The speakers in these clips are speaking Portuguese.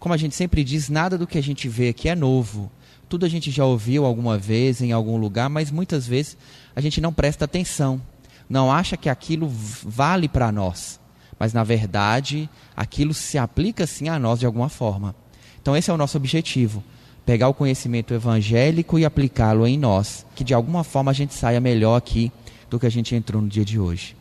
como a gente sempre diz, nada do que a gente vê aqui é novo. Tudo a gente já ouviu alguma vez, em algum lugar, mas muitas vezes a gente não presta atenção. Não acha que aquilo vale para nós. Mas, na verdade, aquilo se aplica sim a nós de alguma forma. Então, esse é o nosso objetivo. Pegar o conhecimento evangélico e aplicá-lo em nós. Que, de alguma forma, a gente saia melhor aqui do que a gente entrou no dia de hoje.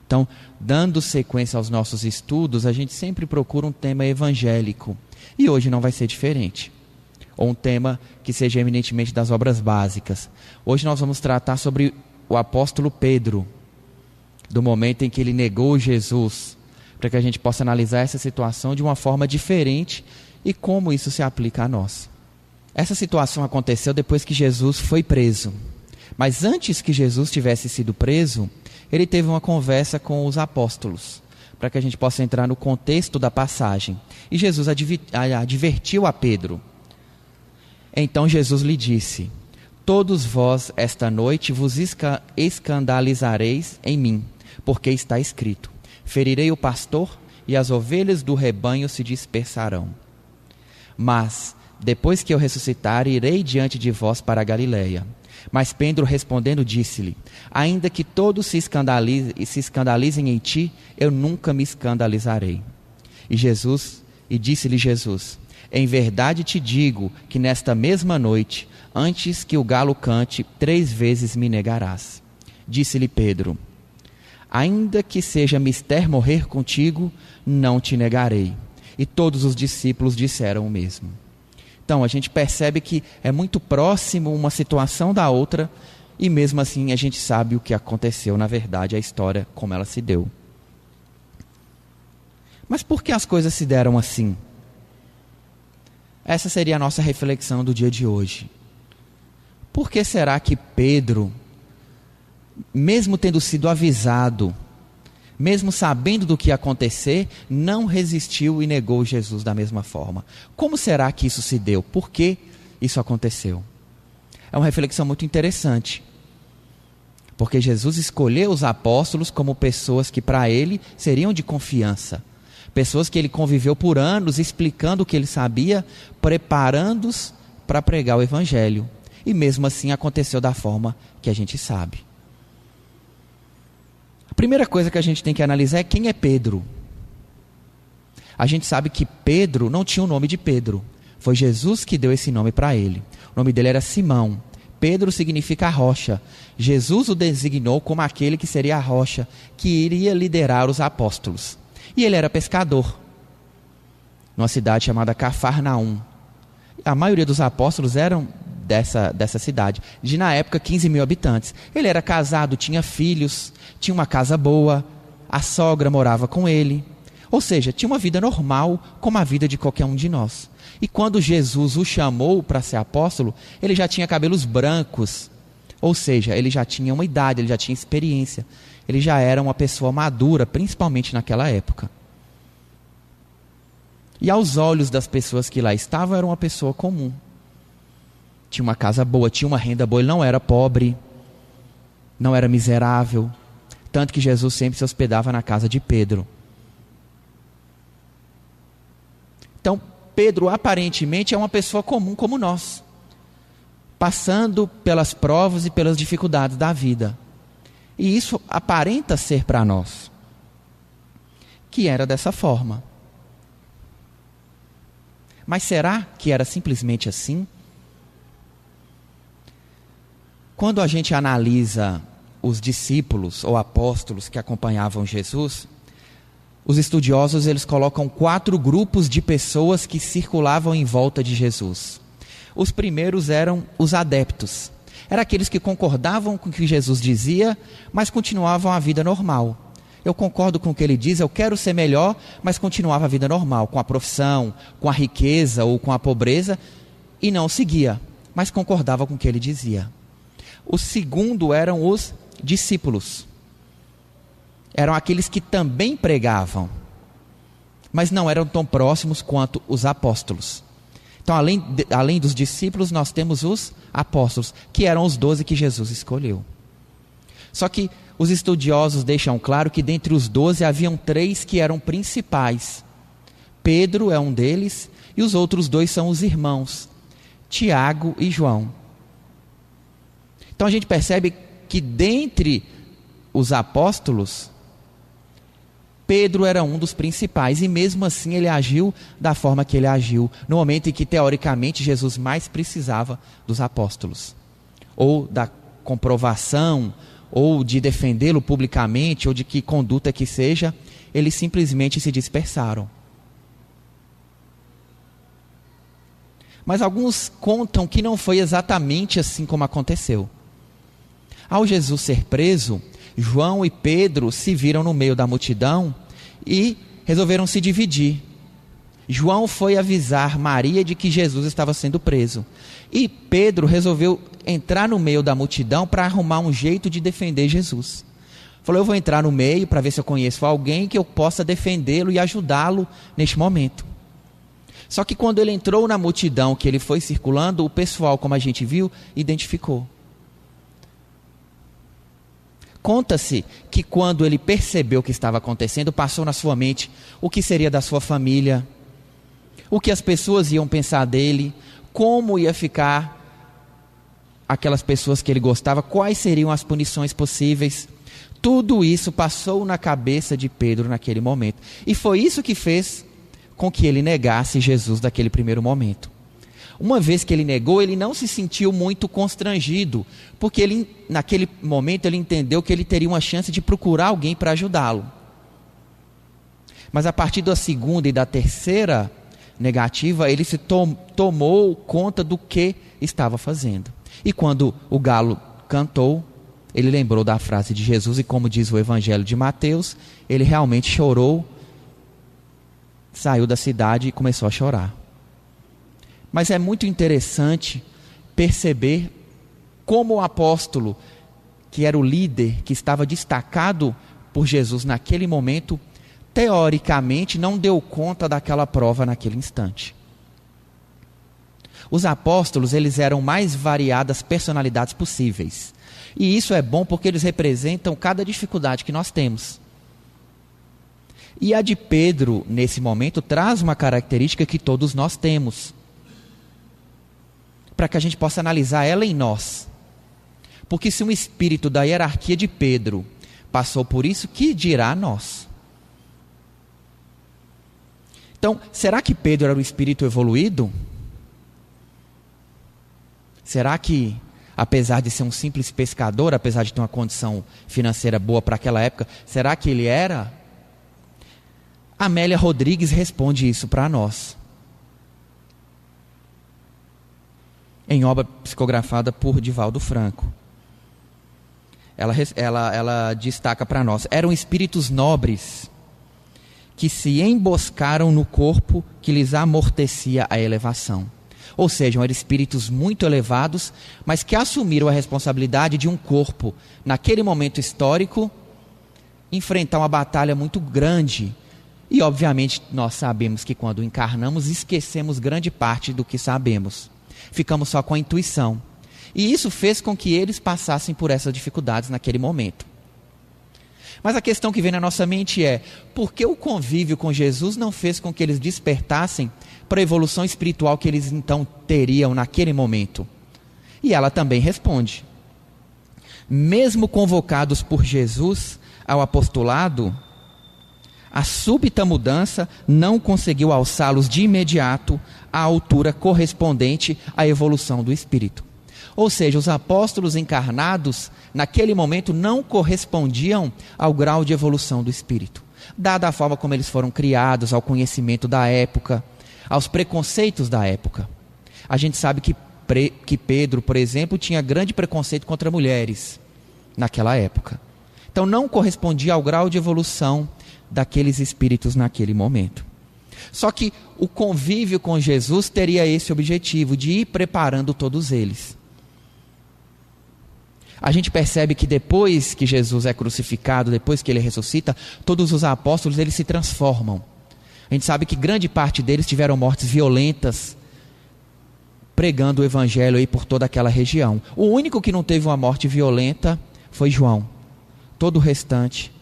Então, dando sequência aos nossos estudos, a gente sempre procura um tema evangélico. E hoje não vai ser diferente. Ou um tema que seja eminentemente das obras básicas. Hoje nós vamos tratar sobre o apóstolo Pedro, do momento em que ele negou Jesus, para que a gente possa analisar essa situação de uma forma diferente e como isso se aplica a nós. Essa situação aconteceu depois que Jesus foi preso. Mas antes que Jesus tivesse sido preso, ele teve uma conversa com os apóstolos, para que a gente possa entrar no contexto da passagem. E Jesus advertiu a Pedro. Então Jesus lhe disse: todos vós esta noite vos escandalizareis em mim, porque está escrito: ferirei o pastor e as ovelhas do rebanho se dispersarão. Mas, depois que eu ressuscitar, irei diante de vós para a Galileia. Mas Pedro respondendo disse-lhe: ainda que todos se escandalizem em ti, eu nunca me escandalizarei. E disse-lhe Jesus: em verdade te digo que nesta mesma noite, antes que o galo cante, 3 vezes me negarás. Disse-lhe Pedro: ainda que seja mister morrer contigo, não te negarei. E todos os discípulos disseram o mesmo. Então, a gente percebe que é muito próximo uma situação da outra, e mesmo assim a gente sabe o que aconteceu, na verdade, a história, como ela se deu. Mas por que as coisas se deram assim? Essa seria a nossa reflexão do dia de hoje. Por que será que Pedro, mesmo tendo sido avisado, mesmo sabendo do que ia acontecer, não resistiu e negou Jesus da mesma forma? Como será que isso se deu? Por que isso aconteceu? É uma reflexão muito interessante. Porque Jesus escolheu os apóstolos como pessoas que para ele seriam de confiança. Pessoas que ele conviveu por anos, explicando o que ele sabia, preparando-os para pregar o evangelho. E mesmo assim aconteceu da forma que a gente sabe. A primeira coisa que a gente tem que analisar é quem é Pedro. A gente sabe que Pedro não tinha o nome de Pedro. Foi Jesus que deu esse nome para ele. O nome dele era Simão. Pedro significa rocha. Jesus o designou como aquele que seria a rocha, que iria liderar os apóstolos. E ele era pescador, numa cidade chamada Cafarnaum. A maioria dos apóstolos eram dessa cidade, de na época 15 mil habitantes. Ele era casado, tinha filhos, tinha uma casa boa, a sogra morava com ele. Ou seja, tinha uma vida normal, como a vida de qualquer um de nós. E quando Jesus o chamou para ser apóstolo, ele já tinha cabelos brancos. Ou seja, ele já tinha uma idade, ele já tinha experiência. Ele já era uma pessoa madura, principalmente naquela época. E aos olhos das pessoas que lá estavam, era uma pessoa comum. Tinha uma casa boa, tinha uma renda boa, ele não era pobre, não era miserável. Tanto que Jesus sempre se hospedava na casa de Pedro. Então, Pedro aparentemente é uma pessoa comum como nós, passando pelas provas e pelas dificuldades da vida. E isso aparenta ser para nós, que era dessa forma. Mas será que era simplesmente assim? Quando a gente analisa os discípulos ou apóstolos que acompanhavam Jesus, os estudiosos eles colocam 4 grupos de pessoas que circulavam em volta de Jesus. Os primeiros eram os adeptos. Eram aqueles que concordavam com o que Jesus dizia, mas continuavam a vida normal. Eu concordo com o que ele diz, eu quero ser melhor, mas continuava a vida normal, com a profissão, com a riqueza ou com a pobreza, e não seguia, mas concordava com o que ele dizia. O segundo eram os discípulos. Eram aqueles que também pregavam, mas não eram tão próximos quanto os apóstolos. Então, além dos discípulos, nós temos os apóstolos, que eram os 12 que Jesus escolheu. Só que os estudiosos deixam claro que dentre os 12 haviam 3 que eram principais. Pedro é um deles, E os outros dois são os irmãos, Tiago e João. Então a gente percebe que dentre os apóstolos, Pedro era um dos principais, e mesmo assim ele agiu da forma que ele agiu, no momento em que teoricamente Jesus mais precisava dos apóstolos, ou da comprovação, ou de defendê-lo publicamente, ou de que conduta que seja, eles simplesmente se dispersaram. Mas alguns contam que não foi exatamente assim como aconteceu. Ao Jesus ser preso, João e Pedro se viram no meio da multidão e resolveram se dividir. João foi avisar Maria de que Jesus estava sendo preso. E Pedro resolveu entrar no meio da multidão para arrumar um jeito de defender Jesus. Falou, eu vou entrar no meio para ver se eu conheço alguém que eu possa defendê-lo e ajudá-lo neste momento. Só que quando ele entrou na multidão, que ele foi circulando, o pessoal, como a gente viu, identificou. Conta-se que quando ele percebeu o que estava acontecendo, passou na sua mente o que seria da sua família, o que as pessoas iam pensar dele, como ia ficar aquelas pessoas que ele gostava, quais seriam as punições possíveis. Tudo isso passou na cabeça de Pedro naquele momento. E foi isso que fez com que ele negasse Jesus naquele primeiro momento. Uma vez que ele negou, ele não se sentiu muito constrangido, porque ele, naquele momento ele entendeu que ele teria uma chance de procurar alguém para ajudá-lo. Mas a partir da segunda e da terceira negativa, ele se tomou conta do que estava fazendo. E quando o galo cantou, ele lembrou da frase de Jesus, e como diz o Evangelho de Mateus, ele realmente chorou, saiu da cidade e começou a chorar. Mas é muito interessante perceber como o apóstolo, que era o líder, que estava destacado por Jesus naquele momento, teoricamente não deu conta daquela prova naquele instante. Os apóstolos, eles eram mais variadas personalidades possíveis. E isso é bom porque eles representam cada dificuldade que nós temos. E a de Pedro, nesse momento, traz uma característica que todos nós temos, para que a gente possa analisar ela em nós. Porque se um espírito da hierarquia de Pedro passou por isso, que dirá a nós? Então, será que Pedro era um espírito evoluído? Será que, apesar de ser um simples pescador, apesar de ter uma condição financeira boa para aquela época, será que ele era? Amélia Rodrigues responde isso para nós, em obra psicografada por Divaldo Franco. Ela destaca para nós: eram espíritos nobres que se emboscaram no corpo que lhes amortecia a elevação. Ou seja, eram espíritos muito elevados, mas que assumiram a responsabilidade de um corpo, naquele momento histórico, enfrentar uma batalha muito grande. E obviamente nós sabemos que quando encarnamos, esquecemos grande parte do que sabemos. Ficamos só com a intuição. E isso fez com que eles passassem por essas dificuldades naquele momento. Mas a questão que vem na nossa mente é: por que o convívio com Jesus não fez com que eles despertassem para a evolução espiritual que eles então teriam naquele momento? E ela também responde: mesmo convocados por Jesus ao apostolado, a súbita mudança não conseguiu alçá-los de imediato à altura correspondente à evolução do espírito. Ou seja, os apóstolos encarnados, naquele momento, não correspondiam ao grau de evolução do espírito, dada a forma como eles foram criados, ao conhecimento da época, aos preconceitos da época. A gente sabe que Pedro, por exemplo, tinha grande preconceito contra mulheres naquela época. Então não correspondia ao grau de evolução daqueles espíritos naquele momento. Só que o convívio com Jesus teria esse objetivo, de ir preparando todos eles. A gente percebe que depois que Jesus é crucificado, depois que ele ressuscita, todos os apóstolos eles se transformam. A gente sabe que grande parte deles tiveram mortes violentas, pregando o evangelho aí por toda aquela região. O único que não teve uma morte violenta foi João. Todo o restante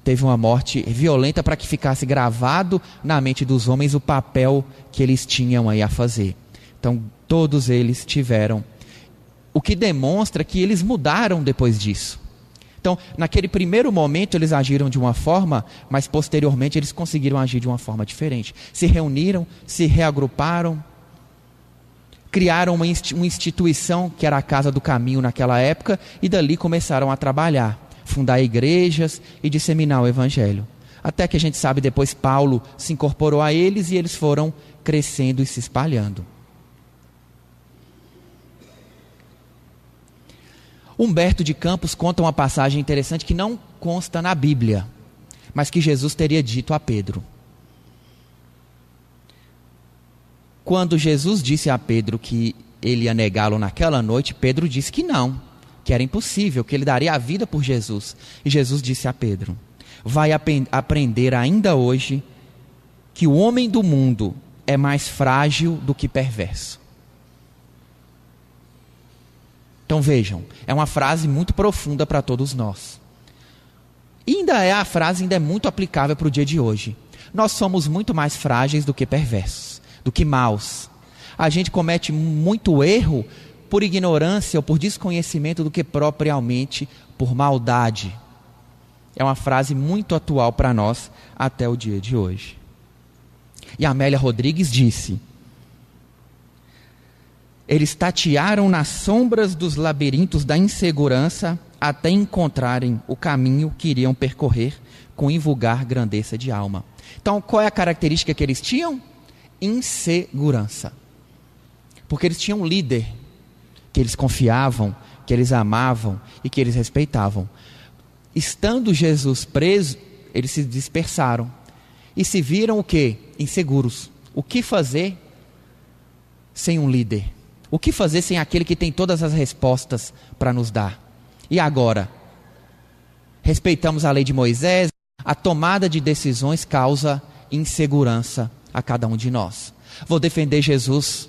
teve uma morte violenta para que ficasse gravado na mente dos homens o papel que eles tinham aí a fazer. Então, todos eles tiveram, o que demonstra que eles mudaram depois disso. Então, naquele primeiro momento eles agiram de uma forma, mas posteriormente eles conseguiram agir de uma forma diferente. Se reuniram, se reagruparam, criaram uma instituição que era a Casa do Caminho naquela época, e dali começaram a trabalhar, fundar igrejas e disseminar o Evangelho. Até que a gente sabe depois Paulo se incorporou a eles e eles foram crescendo e se espalhando. Humberto de Campos conta uma passagem interessante que não consta na Bíblia, mas que Jesus teria dito a Pedro. Quando Jesus disse a Pedro que ele ia negá-lo naquela noite, Pedro disse que não, que era impossível, que ele daria a vida por Jesus. E Jesus disse a Pedro: vai aprender ainda hoje que o homem do mundo é mais frágil do que perverso. Então vejam, é uma frase muito profunda para todos nós. A frase ainda é muito aplicável para o dia de hoje. Nós somos muito mais frágeis do que perversos, do que maus. A gente comete muito erro por ignorância ou por desconhecimento do que propriamente por maldade. É uma frase muito atual para nós até o dia de hoje. E Amélia Rodrigues disse: eles tatearam nas sombras dos labirintos da insegurança até encontrarem o caminho que iriam percorrer com invulgar grandeza de alma. Então, qual é a característica que eles tinham? Insegurança. Porque eles tinham um líder que eles confiavam, que eles amavam e que eles respeitavam. Estando Jesus preso, eles se dispersaram e se viram o quê? Inseguros. O que fazer sem um líder? O que fazer sem aquele que tem todas as respostas para nos dar? E agora? Respeitamos a lei de Moisés, a tomada de decisões causa insegurança a cada um de nós. Vou defender Jesus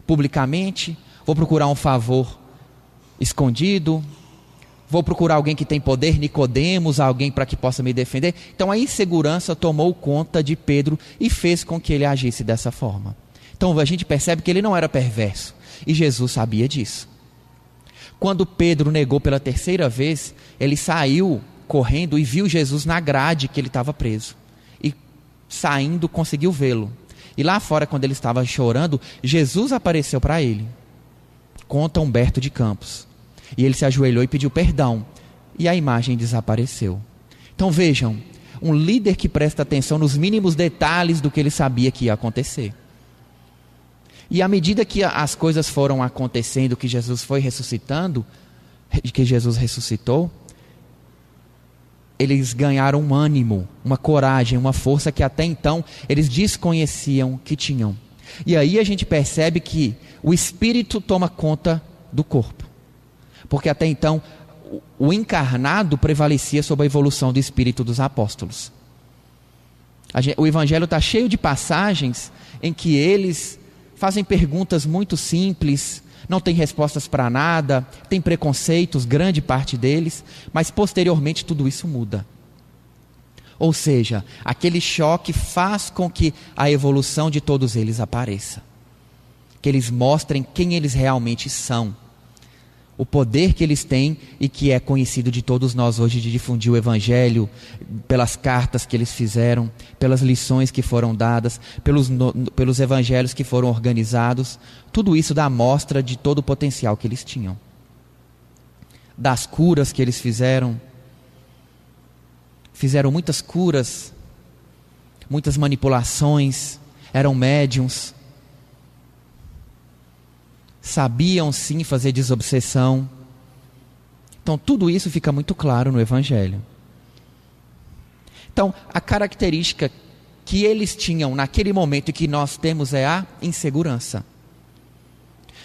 publicamente, vou procurar um favor escondido, vou procurar alguém que tem poder, Nicodemos, alguém para que possa me defender. Então a insegurança tomou conta de Pedro e fez com que ele agisse dessa forma. Então a gente percebe que ele não era perverso. E Jesus sabia disso. Quando Pedro negou pela terceira vez, ele saiu correndo e viu Jesus na grade que ele estava preso. E saindo conseguiu vê-lo. E lá fora, quando ele estava chorando, Jesus apareceu para ele. Conta Humberto de Campos. E ele se ajoelhou e pediu perdão. E a imagem desapareceu. Então vejam, um líder que presta atenção nos mínimos detalhes do que ele sabia que ia acontecer. E à medida que as coisas foram acontecendo, que Jesus foi ressuscitando, que Jesus ressuscitou, eles ganharam um ânimo, uma coragem, uma força que até então eles desconheciam que tinham. E aí a gente percebe que o Espírito toma conta do corpo. Porque até então o encarnado prevalecia sobre a evolução do Espírito dos apóstolos. O Evangelho está cheio de passagens em que eles fazem perguntas muito simples, não tem respostas para nada, tem preconceitos, grande parte deles, mas posteriormente tudo isso muda. Ou seja, aquele choque faz com que a evolução de todos eles apareça. Que eles mostrem quem eles realmente são. O poder que eles têm e que é conhecido de todos nós hoje de difundir o Evangelho, pelas cartas que eles fizeram, pelas lições que foram dadas, pelos evangelhos que foram organizados. Tudo isso dá amostra de todo o potencial que eles tinham. Das curas que eles fizeram muitas curas, muitas manipulações, eram médiuns. Sabiam sim fazer desobsessão. Então tudo isso fica muito claro no Evangelho. Então a característica que eles tinham naquele momento e que nós temos é a insegurança.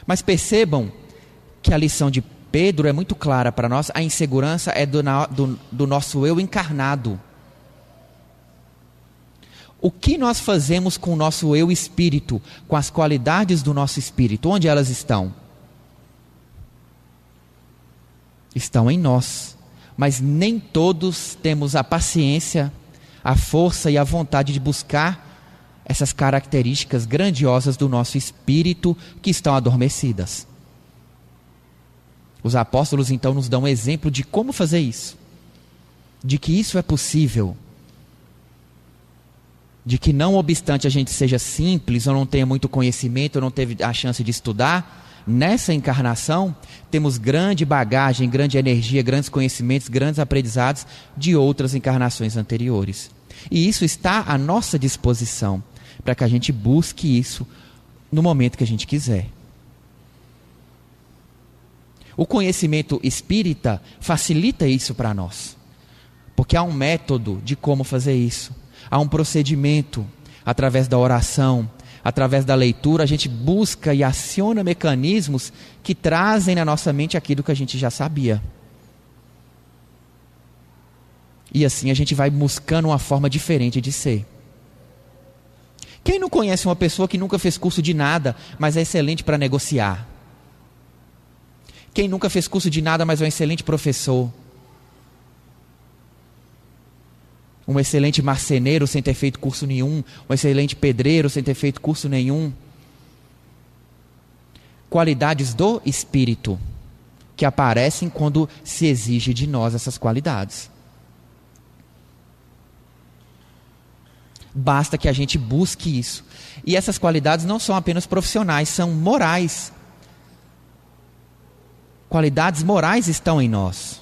Mas percebam que a lição de Pedro é muito clara para nós. A insegurança é do nosso eu encarnado. O que nós fazemos com o nosso eu espírito, com as qualidades do nosso espírito? Onde elas estão? Estão em nós. Mas nem todos temos a paciência, a força e a vontade de buscar essas características grandiosas do nosso espírito que estão adormecidas. Os apóstolos então nos dão um exemplo de como fazer isso, de que isso é possível, de que não obstante a gente seja simples, ou não tenha muito conhecimento, ou não teve a chance de estudar, nessa encarnação temos grande bagagem, grande energia, grandes conhecimentos, grandes aprendizados de outras encarnações anteriores. E isso está à nossa disposição, para que a gente busque isso no momento que a gente quiser. O conhecimento espírita facilita isso para nós, porque há um método de como fazer isso, há um procedimento, através da oração, através da leitura, a gente busca e aciona mecanismos que trazem na nossa mente aquilo que a gente já sabia. E assim a gente vai buscando uma forma diferente de ser. Quem não conhece uma pessoa que nunca fez curso de nada, mas é excelente para negociar? Quem nunca fez curso de nada, mas é um excelente professor? Um excelente marceneiro sem ter feito curso nenhum, um excelente pedreiro sem ter feito curso nenhum. Qualidades do espírito que aparecem quando se exige de nós essas qualidades. Basta que a gente busque isso. E essas qualidades não são apenas profissionais, são morais. Qualidades morais estão em nós.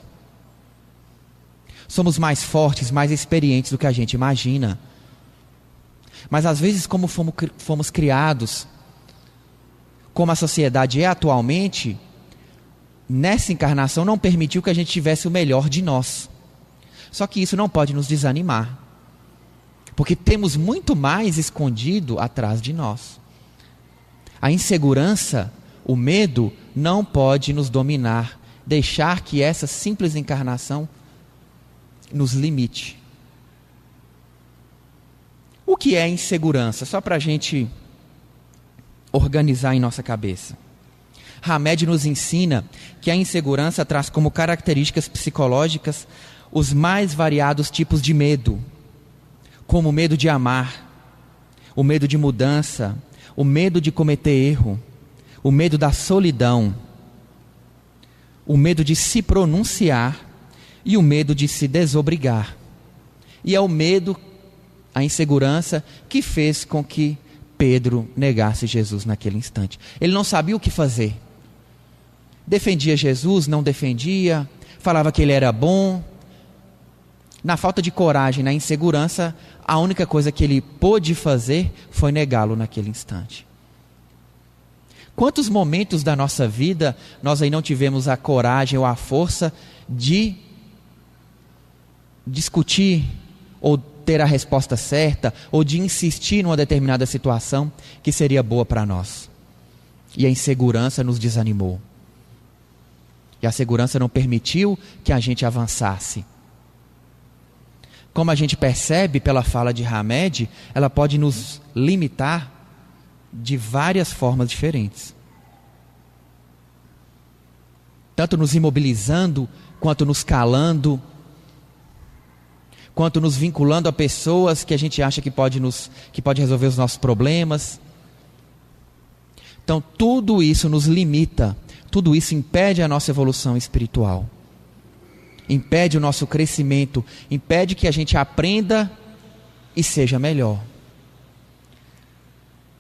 Somos mais fortes, mais experientes do que a gente imagina. Mas às vezes, como fomos criados, como a sociedade é atualmente, nessa encarnação não permitiu que a gente tivesse o melhor de nós. Só que isso não pode nos desanimar, porque temos muito mais escondido atrás de nós. A insegurança, o medo, não pode nos dominar, deixar que essa simples encarnação nos limite. O que é insegurança? Só para a gente organizar em nossa cabeça. Hamed nos ensina que a insegurança traz como características psicológicas os mais variados tipos de medo, como o medo de amar, o medo de mudança, o medo de cometer erro, o medo da solidão, o medo de se pronunciar e o medo de se desobrigar. E é o medo, a insegurança, que fez com que Pedro negasse Jesus naquele instante. Ele não sabia o que fazer. Defendia Jesus, não defendia, falava que ele era bom. Na falta de coragem, na insegurança, a única coisa que ele pôde fazer foi negá-lo naquele instante. Quantos momentos da nossa vida nós aí não tivemos a coragem ou a força de discutir ou ter a resposta certa ou de insistir numa determinada situação que seria boa para nós? E a insegurança nos desanimou. E a segurança não permitiu que a gente avançasse. Como a gente percebe pela fala de Hamed, ela pode nos limitar de várias formas diferentes. Tanto nos imobilizando, quanto nos calando, quanto nos vinculando a pessoas que a gente acha que pode resolver os nossos problemas. Então tudo isso nos limita, tudo isso impede a nossa evolução espiritual. Impede o nosso crescimento, impede que a gente aprenda e seja melhor.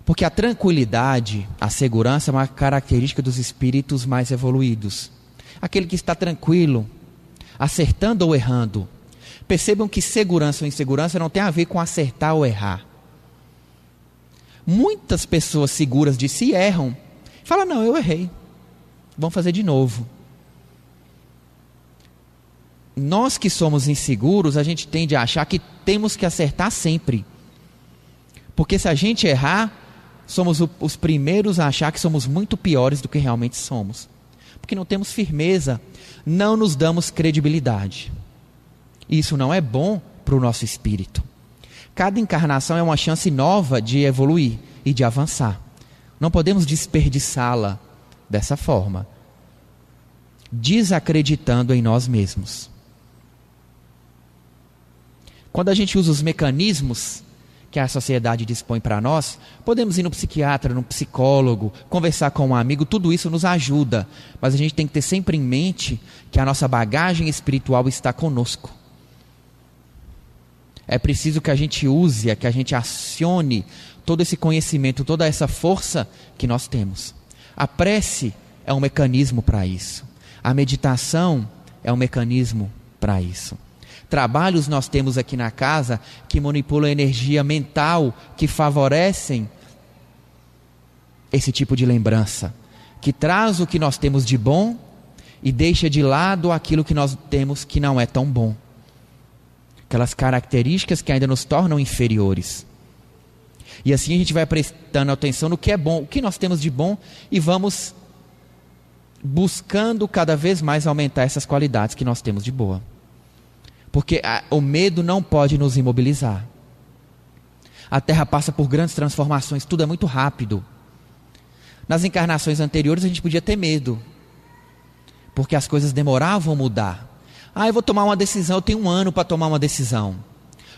Porque a tranquilidade, a segurança é uma característica dos espíritos mais evoluídos. Aquele que está tranquilo, acertando ou errando. Percebam que segurança ou insegurança não tem a ver com acertar ou errar. Muitas pessoas seguras de si erram. Falam, não, eu errei. Vamos fazer de novo. Nós que somos inseguros, a gente tende a achar que temos que acertar sempre. Porque se a gente errar, somos os primeiros a achar que somos muito piores do que realmente somos. Porque não temos firmeza, não nos damos credibilidade. Isso não é bom para o nosso espírito. Cada encarnação é uma chance nova de evoluir e de avançar. Não podemos desperdiçá-la dessa forma, desacreditando em nós mesmos. Quando a gente usa os mecanismos que a sociedade dispõe para nós, podemos ir no psiquiatra, no psicólogo, conversar com um amigo, tudo isso nos ajuda. Mas a gente tem que ter sempre em mente que a nossa bagagem espiritual está conosco. É preciso que a gente use, que a gente acione todo esse conhecimento, toda essa força que nós temos. A prece é um mecanismo para isso. A meditação é um mecanismo para isso. Trabalhos nós temos aqui na casa que manipulam a energia mental, que favorecem esse tipo de lembrança, que traz o que nós temos de bom e deixa de lado aquilo que nós temos que não é tão bom. Aquelas características que ainda nos tornam inferiores. E assim a gente vai prestando atenção no que é bom, o que nós temos de bom, e vamos buscando cada vez mais aumentar essas qualidades que nós temos de boa. Porque o medo não pode nos imobilizar. A Terra passa por grandes transformações, tudo é muito rápido. Nas encarnações anteriores a gente podia ter medo, porque as coisas demoravam a mudar. Eu vou tomar uma decisão, eu tenho 1 ano para tomar uma decisão.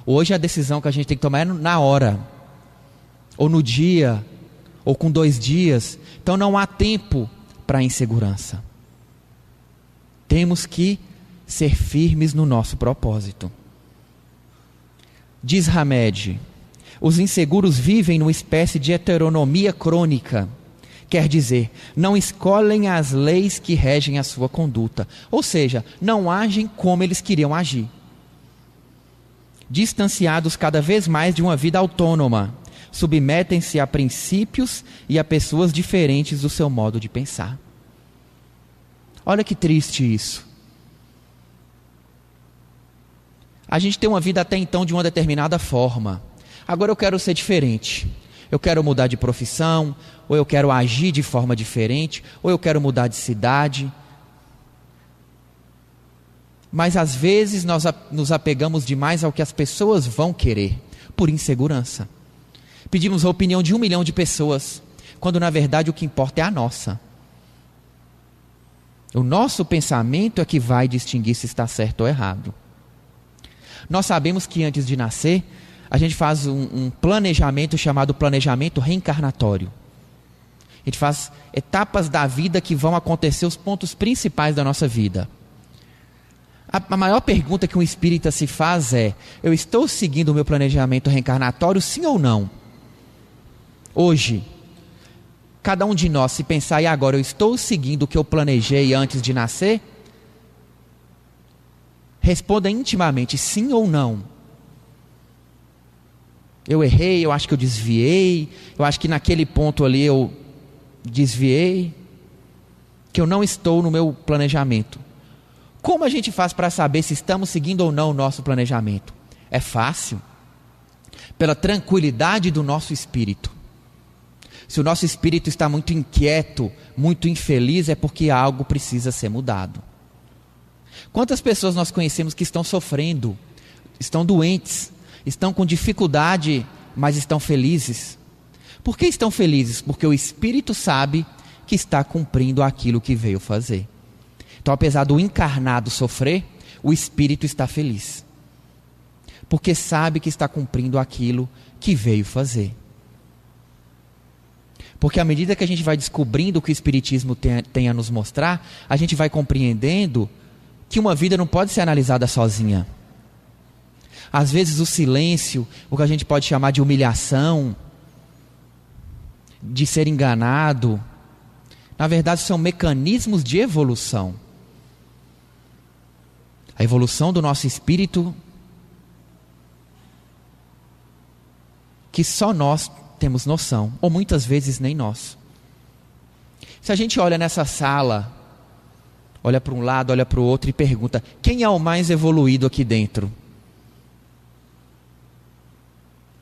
Hoje a decisão que a gente tem que tomar é na hora, ou no dia, ou com 2 dias. Então não há tempo para insegurança. Temos que ser firmes no nosso propósito. Diz Hamed: os inseguros vivem numa espécie de heteronomia crônica. Quer dizer, não escolhem as leis que regem a sua conduta. Ou seja, não agem como eles queriam agir. Distanciados cada vez mais de uma vida autônoma, submetem-se a princípios e a pessoas diferentes do seu modo de pensar. Olha que triste isso. A gente tem uma vida até então de uma determinada forma. Agora eu quero ser diferente. Eu quero mudar de profissão, ou eu quero agir de forma diferente, ou eu quero mudar de cidade. Mas às vezes nós nos apegamos demais ao que as pessoas vão querer, por insegurança. Pedimos a opinião de 1 milhão de pessoas, quando na verdade o que importa é a nossa. O nosso pensamento é que vai distinguir se está certo ou errado. Nós sabemos que antes de nascer, a gente faz um planejamento chamado planejamento reencarnatório. A gente faz etapas da vida que vão acontecer, os pontos principais da nossa vida. A maior pergunta que um espírita se faz é: eu estou seguindo o meu planejamento reencarnatório, sim ou não? Hoje, cada um de nós, se pensar, e agora, eu estou seguindo o que eu planejei antes de nascer? Responda intimamente, sim ou não. Eu errei, eu acho que eu desviei, eu acho que naquele ponto ali eu desviei, que eu não estou no meu planejamento. Como a gente faz para saber se estamos seguindo ou não o nosso planejamento? É fácil. Pela tranquilidade do nosso espírito. Se o nosso espírito está muito inquieto, muito infeliz, é porque algo precisa ser mudado. Quantas pessoas nós conhecemos que estão sofrendo, estão doentes, estão com dificuldade, mas estão felizes? Por que estão felizes? Porque o espírito sabe que está cumprindo aquilo que veio fazer. Então, apesar do encarnado sofrer, o espírito está feliz. Porque sabe que está cumprindo aquilo que veio fazer. Porque à medida que a gente vai descobrindo o que o Espiritismo tem a nos mostrar, a gente vai compreendendo que uma vida não pode ser analisada sozinha. Às vezes o silêncio, o que a gente pode chamar de humilhação, de ser enganado, na verdade são mecanismos de evolução. A evolução do nosso espírito, que só nós temos noção, ou muitas vezes nem nós. Se a gente olha nessa sala, olha para um lado, olha para o outro e pergunta: quem é o mais evoluído aqui dentro?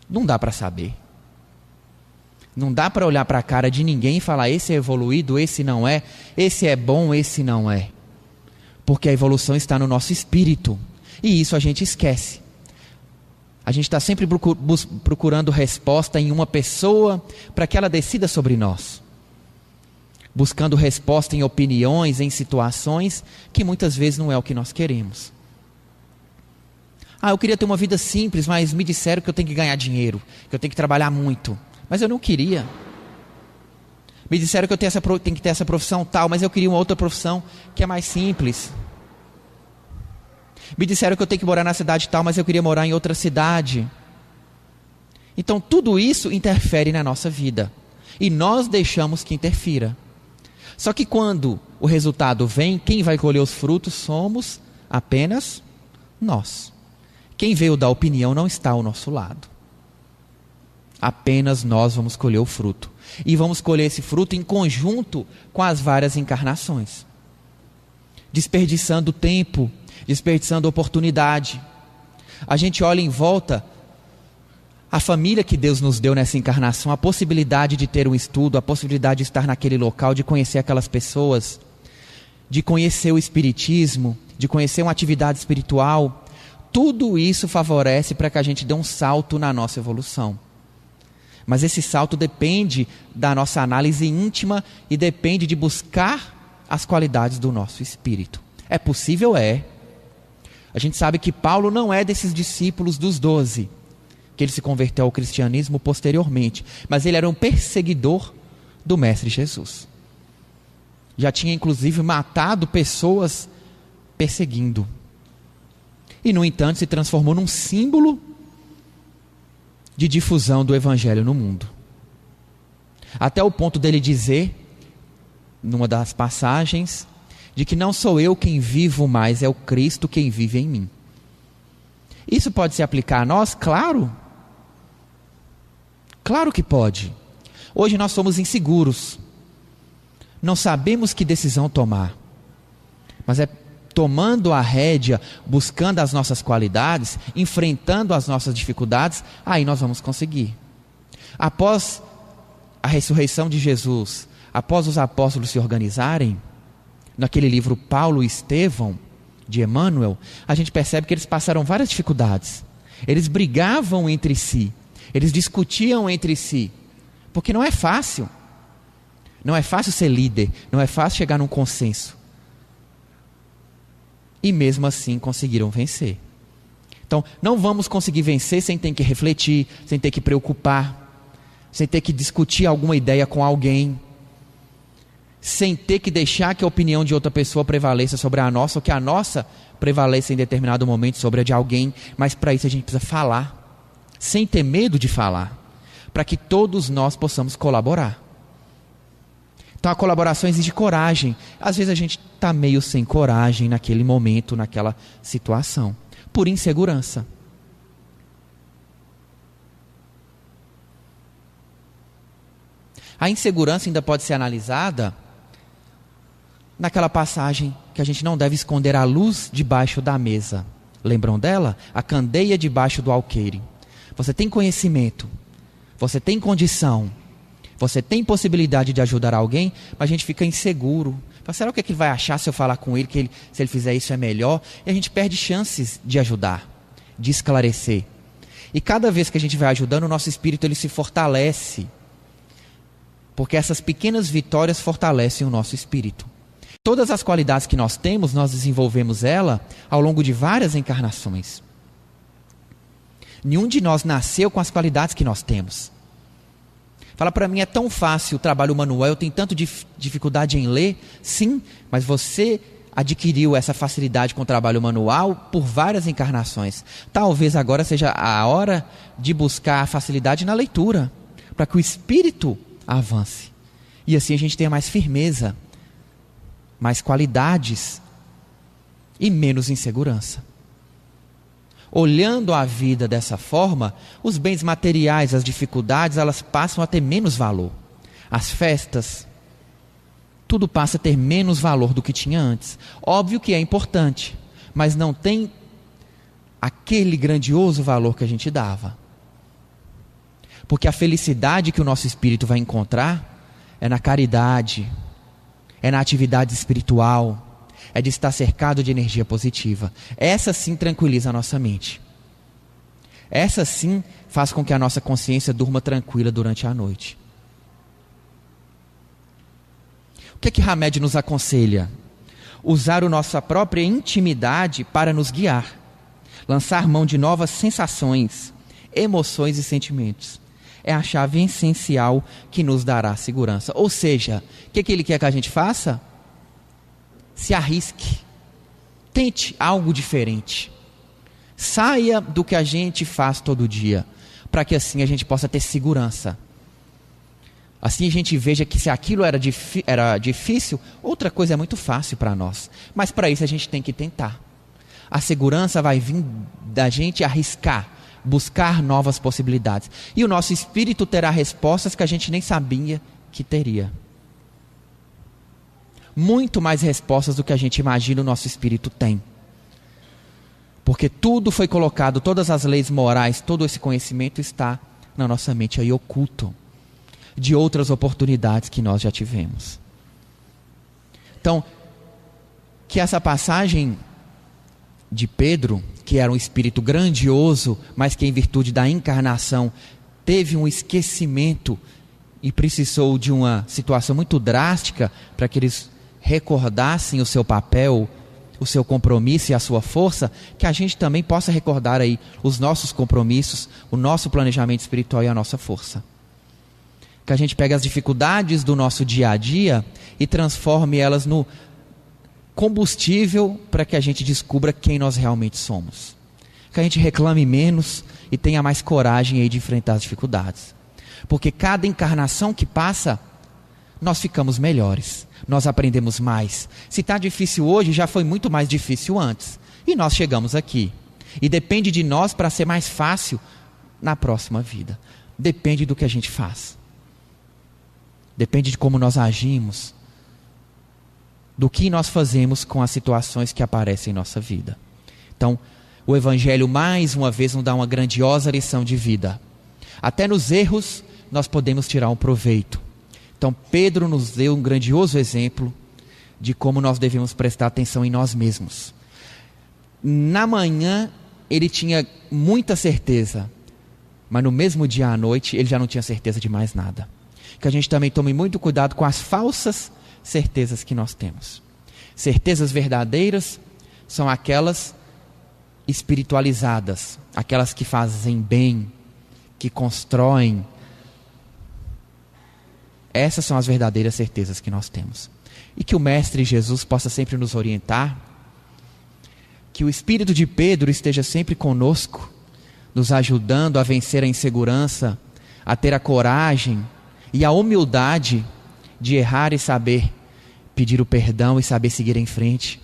Não dá para saber. Não dá para olhar para a cara de ninguém e falar: esse é evoluído, esse não é, esse é bom, esse não é. Porque a evolução está no nosso espírito. E isso a gente esquece. A gente está sempre procurando resposta em uma pessoa para que ela decida sobre nós. Buscando resposta em opiniões, em situações que muitas vezes não é o que nós queremos. Eu queria ter uma vida simples, mas me disseram que eu tenho que ganhar dinheiro, que eu tenho que trabalhar muito. Mas eu não queria. Me disseram que eu tenho que ter essa profissão tal, mas eu queria uma outra profissão que é mais simples. Me disseram que eu tenho que morar na cidade tal, mas eu queria morar em outra cidade. Então tudo isso interfere na nossa vida. E nós deixamos que interfira. Só que quando o resultado vem, quem vai colher os frutos somos apenas nós. Quem veio dar opinião não está ao nosso lado. Apenas nós vamos colher o fruto. E vamos colher esse fruto em conjunto com as várias encarnações. Desperdiçando tempo, desperdiçando oportunidade. A gente olha em volta a família que Deus nos deu nessa encarnação, a possibilidade de ter um estudo, a possibilidade de estar naquele local, de conhecer aquelas pessoas, de conhecer o espiritismo, de conhecer uma atividade espiritual. Tudo isso favorece para que a gente dê um salto na nossa evolução. Mas esse salto depende da nossa análise íntima e depende de buscar as qualidades do nosso espírito. É possível? É. A gente sabe que Paulo não é desses discípulos dos 12, que ele se converteu ao cristianismo posteriormente, mas ele era um perseguidor do Mestre Jesus. Já tinha inclusive matado pessoas perseguindo. E no entanto se transformou num símbolo de difusão do evangelho no mundo. Até o ponto dele dizer, numa das passagens, de que não sou eu quem vivo mais, é o Cristo quem vive em mim. Isso pode se aplicar a nós? Claro. Claro que pode. Hoje nós somos inseguros. Não sabemos que decisão tomar. Mas é tomando a rédea, buscando as nossas qualidades, enfrentando as nossas dificuldades, aí nós vamos conseguir. Após a ressurreição de Jesus, após os apóstolos se organizarem, naquele livro Paulo e Estevão, de Emmanuel, a gente percebe que eles passaram várias dificuldades. Eles brigavam entre si, eles discutiam entre si, porque não é fácil. Não é fácil ser líder, não é fácil chegar num consenso. E mesmo assim conseguiram vencer. Então, não vamos conseguir vencer sem ter que refletir, sem ter que preocupar, sem ter que discutir alguma ideia com alguém, sem ter que deixar que a opinião de outra pessoa prevaleça sobre a nossa, ou que a nossa prevaleça em determinado momento sobre a de alguém. Mas para isso a gente precisa falar, sem ter medo de falar, para que todos nós possamos colaborar. Então a colaboração exige coragem. Às vezes a gente está meio sem coragem naquele momento, naquela situação, por insegurança. A insegurança ainda pode ser analisada naquela passagem que a gente não deve esconder a luz debaixo da mesa. Lembram dela? A candeia debaixo do alqueire. Você tem conhecimento, você tem condição, você tem possibilidade de ajudar alguém, mas a gente fica inseguro. Será o que ele vai achar se eu falar com ele, que se ele fizer isso é melhor? E a gente perde chances de ajudar, de esclarecer. E cada vez que a gente vai ajudando, o nosso espírito ele se fortalece. Porque essas pequenas vitórias fortalecem o nosso espírito. Todas as qualidades que nós temos, nós desenvolvemos ela ao longo de várias encarnações. Nenhum de nós nasceu com as qualidades que nós temos. Fala para mim, é tão fácil o trabalho manual, eu tenho tanta dificuldade em ler. Sim, mas você adquiriu essa facilidade com o trabalho manual por várias encarnações. Talvez agora seja a hora de buscar a facilidade na leitura, para que o espírito avance. E assim a gente tenha mais firmeza, mais qualidades e menos insegurança. Olhando a vida dessa forma, os bens materiais, as dificuldades, elas passam a ter menos valor. As festas, tudo passa a ter menos valor do que tinha antes. Óbvio que é importante, mas não tem aquele grandioso valor que a gente dava. Porque a felicidade que o nosso espírito vai encontrar é na caridade, é na atividade espiritual, é de estar cercado de energia positiva. Essa sim tranquiliza a nossa mente. Essa sim faz com que a nossa consciência durma tranquila durante a noite. O que é que Hamed nos aconselha? Usar a nossa própria intimidade para nos guiar. Lançar mão de novas sensações, emoções e sentimentos. É a chave essencial que nos dará segurança. Ou seja, o que ele quer que a gente faça? Se arrisque. Tente algo diferente. Saia do que a gente faz todo dia, para que assim a gente possa ter segurança. Assim a gente veja que se aquilo era difícil, outra coisa é muito fácil para nós. Mas para isso a gente tem que tentar. A segurança vai vir da gente arriscar, buscar novas possibilidades. E o nosso espírito terá respostas que a gente nem sabia que teria. Muito mais respostas do que a gente imagina o nosso espírito tem. Porque tudo foi colocado, todas as leis morais, todo esse conhecimento está na nossa mente aí oculto, de outras oportunidades que nós já tivemos. Então, que essa passagem de Pedro, que era um espírito grandioso, mas que em virtude da encarnação teve um esquecimento e precisou de uma situação muito drástica para que eles recordassem o seu papel, o seu compromisso e a sua força, que a gente também possa recordar aí os nossos compromissos, o nosso planejamento espiritual e a nossa força. Que a gente pegue as dificuldades do nosso dia a dia e transforme elas no combustível para que a gente descubra quem nós realmente somos. Que a gente reclame menos e tenha mais coragem aí de enfrentar as dificuldades. Porque cada encarnação que passa, nós ficamos melhores, nós aprendemos mais. Se está difícil hoje, já foi muito mais difícil antes. E nós chegamos aqui. E depende de nós para ser mais fácil na próxima vida. Depende do que a gente faz. Depende de como nós agimos, do que nós fazemos com as situações que aparecem em nossa vida. Então, o Evangelho mais uma vez nos dá uma grandiosa lição de vida. Até nos erros nós podemos tirar um proveito. Então Pedro nos deu um grandioso exemplo de como nós devemos prestar atenção em nós mesmos. Na manhã ele tinha muita certeza, mas no mesmo dia à noite ele já não tinha certeza de mais nada. Que a gente também tome muito cuidado com as falsas certezas que nós temos. Certezas verdadeiras são aquelas espiritualizadas, aquelas que fazem bem, que constroem. Essas são as verdadeiras certezas que nós temos. E que o Mestre Jesus possa sempre nos orientar, que o Espírito de Pedro esteja sempre conosco, nos ajudando a vencer a insegurança, a ter a coragem e a humildade de errar e saber pedir o perdão e saber seguir em frente.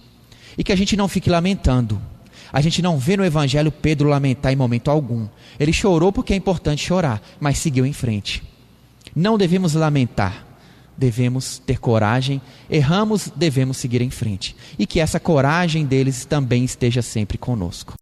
E que a gente não fique lamentando. A gente não vê no Evangelho Pedro lamentar em momento algum. Ele chorou porque é importante chorar, mas seguiu em frente. Não devemos lamentar, devemos ter coragem. Erramos, devemos seguir em frente. E que essa coragem deles também esteja sempre conosco.